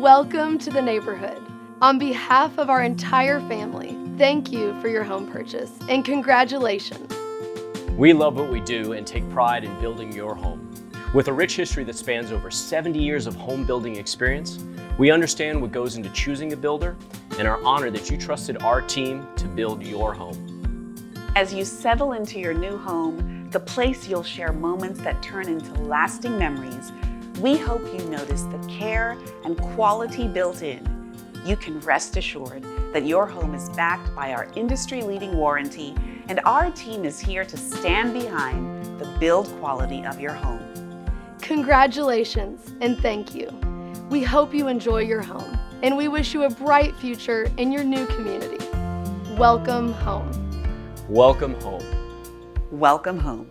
Welcome to the neighborhood. On behalf of our entire family, thank you for your home purchase and congratulations. We love what we do and take pride in building your home. With a rich history that spans over 70 years of home building experience, we understand what goes into choosing a builder and are honored that you trusted our team to build your home. As you settle into your new home, the place you'll share moments that turn into lasting memories, we hope you notice the care and quality built in. You can rest assured that your home is backed by our industry-leading warranty, and our team is here to stand behind the build quality of your home. Congratulations and thank you. We hope you enjoy your home, and we wish you a bright future in your new community. Welcome home. Welcome home. Welcome home.